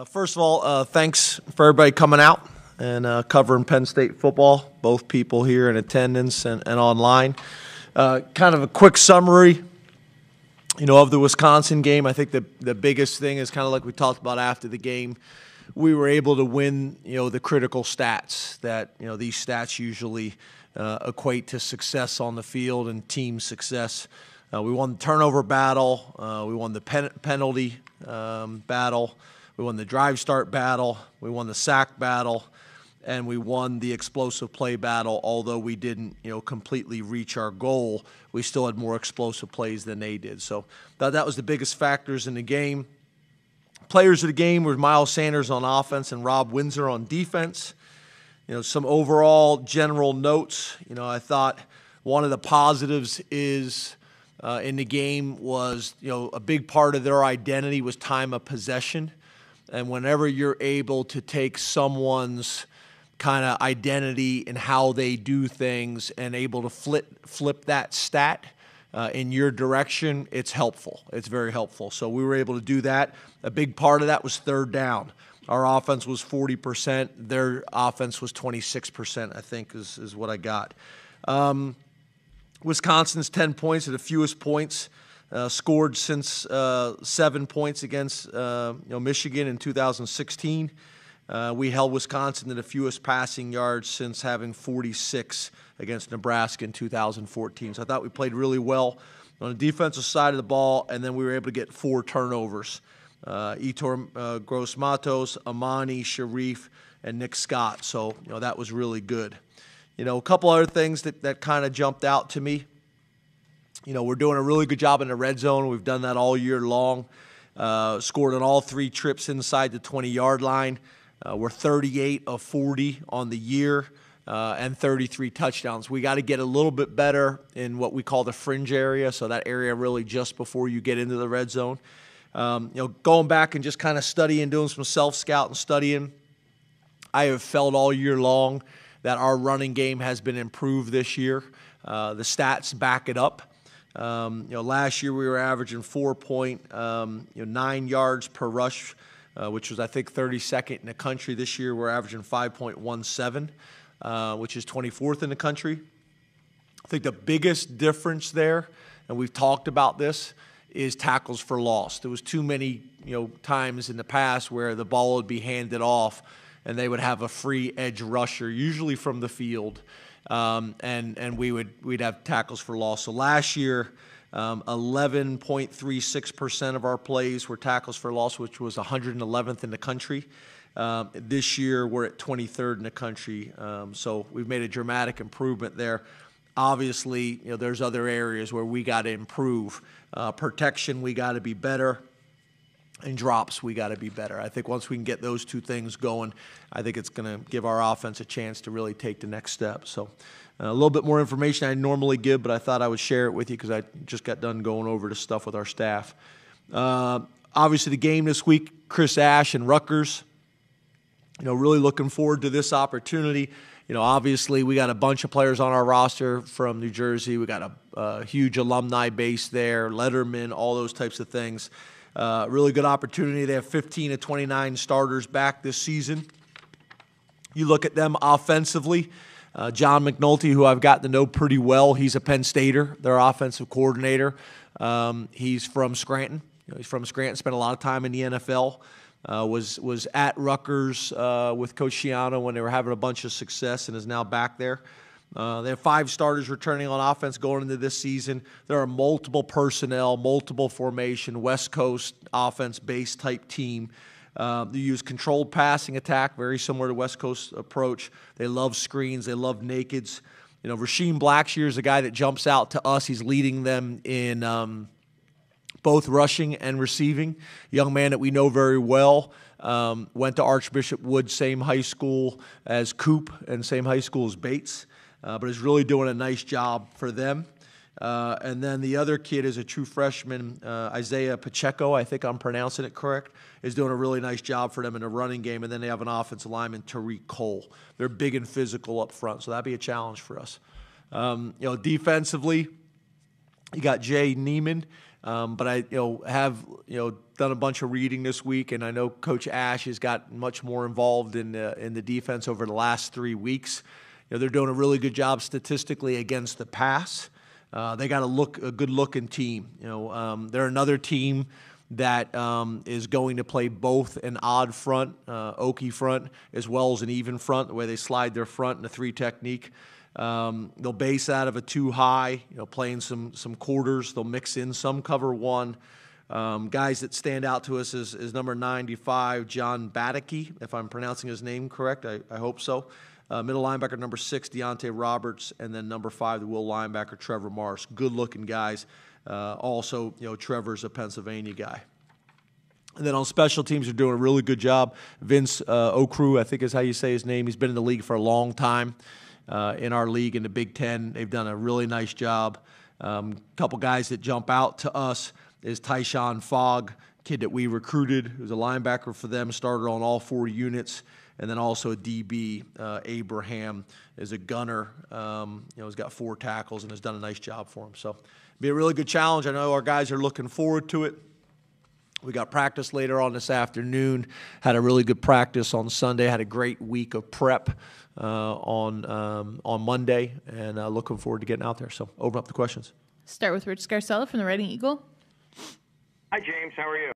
First of all, thanks for everybody coming out and covering Penn State football, both people here in attendance and online. Kind of a quick summary, of the Wisconsin game. I think the biggest thing is kind of like we talked about after the game. We were able to win, the critical stats that, these stats usually equate to success on the field and team success. We won the turnover battle. We won the penalty battle. We won the drive start battle. We won the sack battle. And we won the explosive play battle. Although we didn't, completely reach our goal, we still had more explosive plays than they did. So that was the biggest factors in the game. Players of the game were Miles Sanders on offense and Rob Windsor on defense. Some overall general notes. I thought one of the positives is in the game was, a big part of their identity was time of possession. And whenever you're able to take someone's kind of identity and how they do things and able to flip that stat in your direction, it's helpful. It's very helpful. So we were able to do that. A big part of that was third down. Our offense was 40%. Their offense was 26%, I think, is what I got. Wisconsin's 10 points are the fewest points scored since 7 points against Michigan in 2016. We held Wisconsin to the fewest passing yards since having 46 against Nebraska in 2014. So I thought we played really well on the defensive side of the ball, and then we were able to get 4 turnovers. Yetur Gross-Matos, Amani, Sharif, and Nick Scott. So, that was really good. A couple other things that kind of jumped out to me. We're doing a really good job in the red zone. We've done that all year long. Scored on all 3 trips inside the 20-yard line. We're 38 of 40 on the year and 33 touchdowns. We got to get a little bit better in what we call the fringe area, so that area really just before you get into the red zone. Going back and just kind of studying, doing some self-scout and studying, I have felt all year long that our running game has been improved this year. The stats back it up. Last year we were averaging 4.9 yards per rush, which was, I think, 32nd in the country. This year we're averaging 5.17, which is 24th in the country. I think the biggest difference there, and we've talked about this, is tackles for loss. There was too many, times in the past where the ball would be handed off and they would have a free edge rusher, usually from the field, and we'd have tackles for loss. So last year, 11.36% of our plays were tackles for loss, which was 111th in the country. This year, we're at 23rd in the country. So we've made a dramatic improvement there. Obviously, there's other areas where we got to improve. Protection, we got to be better. And drops, we got to be better. I think once we can get those 2 things going, I think it's going to give our offense a chance to really take the next step. So a little bit more information I normally give, but I thought I would share it with you because I just got done going over the stuff with our staff. Obviously, the game this week, Chris Ash and Rutgers. Really looking forward to this opportunity. Obviously, we got a bunch of players on our roster from New Jersey. We got a huge alumni base there, Letterman, all those types of things. Really good opportunity. They have 15 of 29 starters back this season. You look at them offensively. John McNulty, who I've gotten to know pretty well, he's a Penn Stater, their offensive coordinator. He's from Scranton. He's from Scranton, spent a lot of time in the NFL. Was at Rutgers with Coach Schiano when they were having a bunch of success and is now back there. They have 5 starters returning on offense going into this season. There are multiple personnel, multiple formation, West Coast offense-based type team. They use controlled passing attack, very similar to West Coast approach. They love screens. They love nakeds. Rasheem Blackshear is a guy that jumps out to us. He's leading them in both rushing and receiving. Young man that we know very well. Went to Archbishop Wood, same high school as Coop and same high school as Bates. But is really doing a nice job for them. And then the other kid is a true freshman, Isaiah Pacheco, I think I'm pronouncing it correct, is doing a really nice job for them in the running game. And then they have an offensive lineman, Tariq Cole. They're big and physical up front, so that'd be a challenge for us. Defensively, you got Jay Neiman, But I, have, done a bunch of reading this week, and I know Coach Ash has got much more involved in the defense over the last 3 weeks. They're doing a really good job statistically against the pass. They got a good-looking team. They're another team that is going to play both an odd front, Okie front, as well as an even front, the way they slide their front in a 3 technique. They'll base out of a 2 high, playing some quarters. They'll mix in some cover 1. Guys that stand out to us is number 95, John Badicki, if I'm pronouncing his name correct. I hope so. Middle linebacker number 6, Deontay Roberts, and then number 5, the will linebacker, Trevor Marsh. Good-looking guys. Also, Trevor's a Pennsylvania guy. And then on special teams, they're doing a really good job. Vince Okru, I think is how you say his name. He's been in the league for a long time. In our league in the Big Ten, they've done a really nice job. Couple guys that jump out to us is Tyshawn Fogg, kid that we recruited, who's a linebacker for them, started on all 4 units. And then also a DB, Abraham, is a gunner. He's got 4 tackles and has done a nice job for him. So it'll be a really good challenge. I know our guys are looking forward to it. We got practice later on this afternoon. Had a really good practice on Sunday. Had a great week of prep on Monday, and looking forward to getting out there. So open up the questions. Start with Rich Scarcella from the Reading Eagle. Hi, James. How are you?